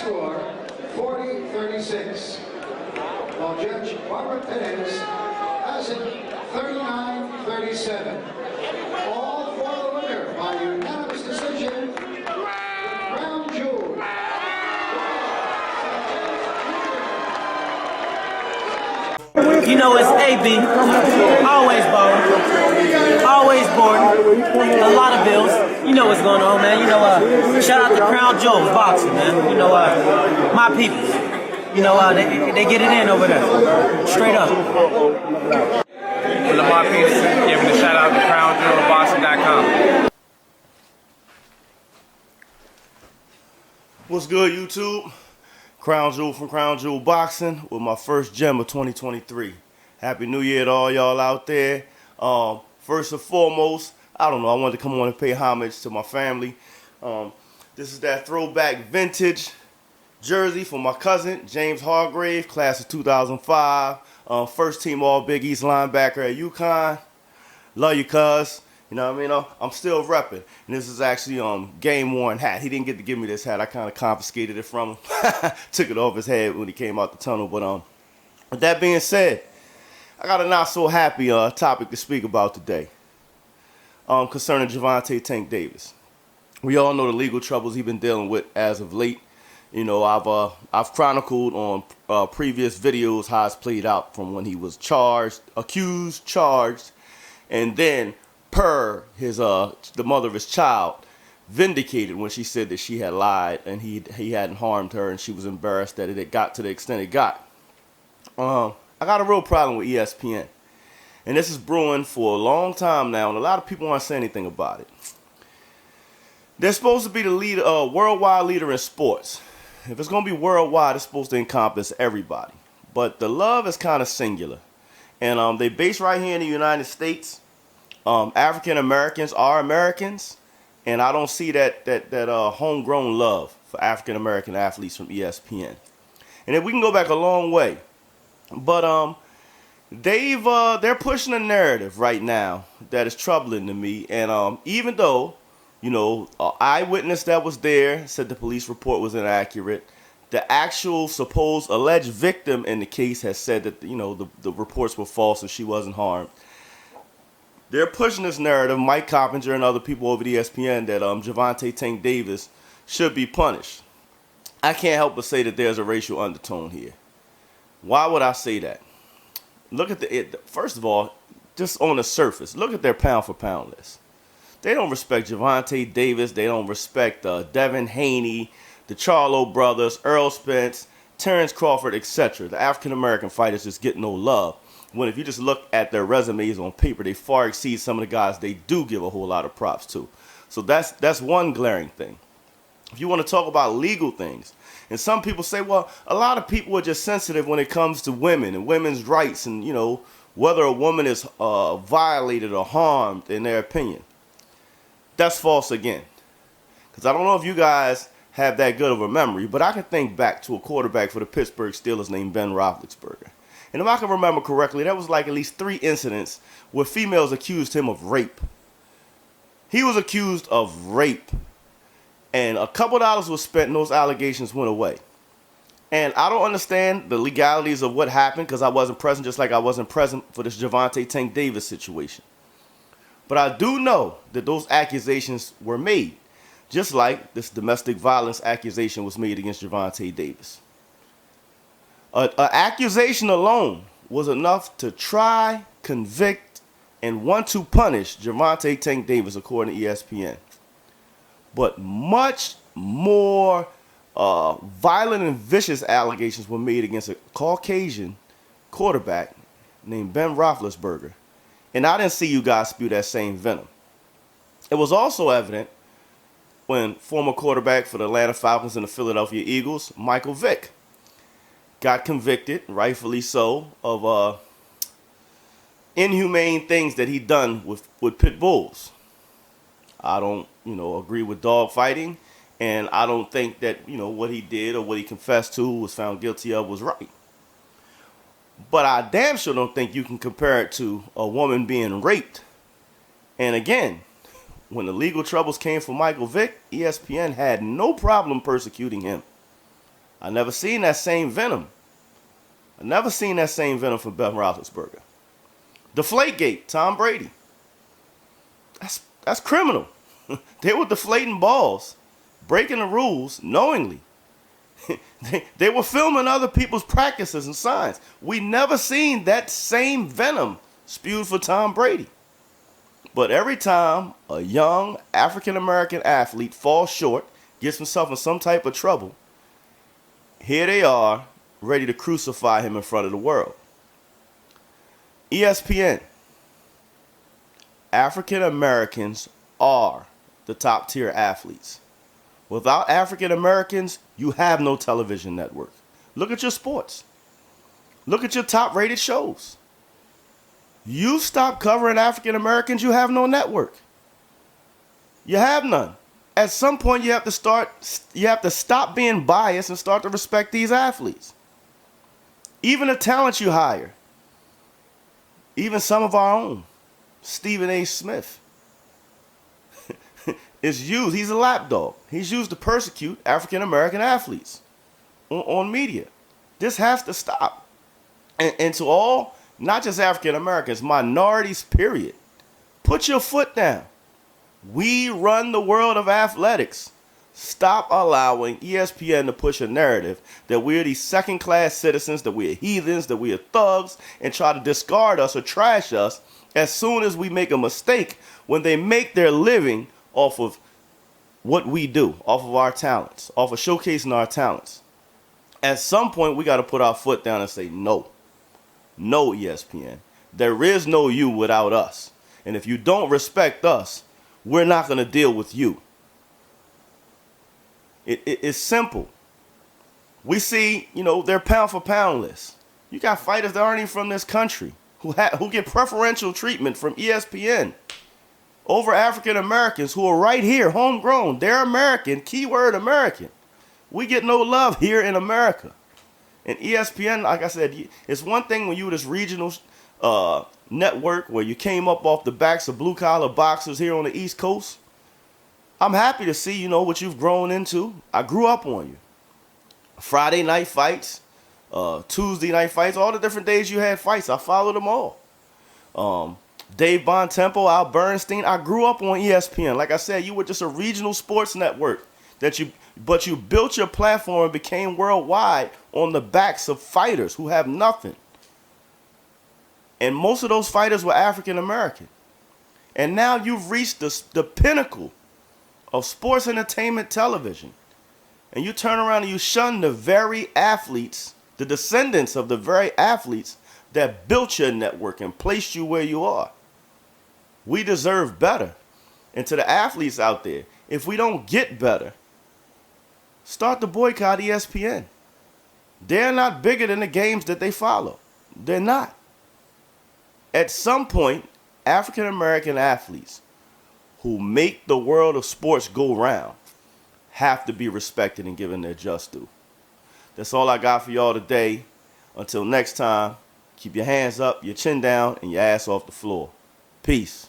score 40-36. While Judge Barbara Perez has it 39-37. All for the winner by unanimous decision, the crown jewel. You know it's AB, always balling, always boarding, a lot of bills. You know what's going on, man. You know, shout out to Crown Jewels Boxing, man. You know, my people. You know, they get it in over there, straight up. Lamar Peterson giving a shout out to CrownJewelBoxing.com. What's good, YouTube? Crown Jewel from Crown Jewel Boxing with my first gem of 2023. Happy New Year to all y'all out there. First and foremost, I don't know, I wanted to come on and pay homage to my family. This is that throwback vintage jersey for my cousin, James Hargrave, class of 2005. First team All Big East linebacker at UConn. Love you, cuz. You know what I mean? I'm still repping. And this is actually game worn hat. He didn't get to give me this hat. I kind of confiscated it from him. Took it off his head when he came out the tunnel. But with that being said, I got a not so happy topic to speak about today. Concerning Gervonta Tank Davis. We all know the legal troubles he's been dealing with as of late. You know, I've chronicled on previous videos how it's played out from when he was accused, charged, and then per his the mother of his child vindicated when she said that she had lied and he hadn't harmed her, and she was embarrassed that it had got to the extent it got. I got a real problem with ESPN, and this is brewing for a long time now, and a lot of people aren't saying anything about it. They're supposed to be the leader, worldwide leader in sports. If it's going to be worldwide, it's supposed to encompass everybody. But the love is kind of singular. And they based right here in the United States. African Americans are Americans. And I don't see that homegrown love for African American athletes from ESPN. And if we can go back a long way. But they're pushing a narrative right now that is troubling to me. And even though, you know, an eyewitness that was there said the police report was inaccurate, the actual supposed alleged victim in the case has said that, you know, the reports were false and she wasn't harmed. They're pushing this narrative, Mike Coppinger and other people over at ESPN, that Gervonta Tank Davis should be punished. I can't help but say that there's a racial undertone here. Why would I say that? Look at first of all, just on the surface, look at their pound for pound list. They don't respect Gervonta Davis. They don't respect Devin Haney, the Charlo brothers, Earl Spence, Terrence Crawford, etc. The African-American fighters just get no love. When if you just look at their resumes on paper, they far exceed some of the guys they do give a whole lot of props to. So that's one glaring thing. If you want to talk about legal things, and some people say, well, a lot of people are just sensitive when it comes to women and women's rights and, you know, whether a woman is violated or harmed in their opinion. That's false again. Because I don't know if you guys have that good of a memory, but I can think back to a quarterback for the Pittsburgh Steelers named Ben Roethlisberger. And if I can remember correctly, there was like at least 3 incidents where females accused him of rape. He was accused of rape. And a couple dollars was spent and those allegations went away. And I don't understand the legalities of what happened because I wasn't present, just like I wasn't present for this Gervonta Tank Davis situation. But I do know that those accusations were made, just like this domestic violence accusation was made against Gervonta Davis. An accusation alone was enough to try, convict, and want to punish Gervonta Tank Davis, according to ESPN. But much more violent and vicious allegations were made against a Caucasian quarterback named Ben Roethlisberger. And I didn't see you guys spew that same venom. It was also evident when former quarterback for the Atlanta Falcons and the Philadelphia Eagles, Michael Vick, got convicted, rightfully so, of inhumane things that he'd done with pit bulls. I don't, agree with dog fighting, and I don't think that, what he did or what he confessed to, was found guilty of, was right. But I damn sure don't think you can compare it to a woman being raped. And again, when the legal troubles came for Michael Vick, ESPN had no problem persecuting him. I never seen that same venom. I never seen that same venom for Ben Roethlisberger. Deflategate, Tom Brady. That's criminal. They were deflating balls, breaking the rules knowingly. They were filming other people's practices and signs. We never seen that same venom spewed for Tom Brady. But every time a young African-American athlete falls short, gets himself in some type of trouble, here they are, ready to crucify him in front of the world. ESPN. African Americans are the top tier athletes. Without African Americans, you have no television network. Look at your sports. Look at your top rated shows. You stop covering African Americans, you have no network. You have none. At some point you have to stop being biased and start to respect these athletes. Even the talent you hire. Even some of our own. Stephen A. Smith is used. He's a lapdog. He's used to persecute African American athletes on media. This has to stop. And to all, not just African Americans, minorities, period. Put your foot down. We run the world of athletics. Stop allowing ESPN to push a narrative that we're these second-class citizens, that we're heathens, that we're thugs, and try to discard us or trash us as soon as we make a mistake when they make their living off of what we do, off of our talents, off of showcasing our talents. At some point, we got to put our foot down and say, no. No, ESPN. There is no you without us. And if you don't respect us, we're not going to deal with you. It's simple. We see, their pound for pound list. You got fighters that aren't even from this country who get preferential treatment from ESPN over African Americans who are right here, homegrown. They're American, keyword American. We get no love here in America. And ESPN, like I said, it's one thing when you were this regional network where you came up off the backs of blue-collar boxers here on the East Coast. I'm happy to see, what you've grown into. I grew up on you. Friday night fights, Tuesday night fights, all the different days you had fights. I followed them all. Dave Bontempo, Al Bernstein. I grew up on ESPN. Like I said, you were just a regional sports network but you built your platform and became worldwide on the backs of fighters who have nothing. And most of those fighters were African American. And now you've reached the pinnacle of sports entertainment television. And you turn around and you shun the very athletes, the descendants of the very athletes that built your network and placed you where you are. We deserve better. And to the athletes out there, if we don't get better, start to boycott ESPN. They're not bigger than the games that they follow. They're not. At some point, African American athletes who make the world of sports go round have to be respected and given their just due. That's all I got for y'all today. Until next time, keep your hands up, your chin down, and your ass off the floor. Peace.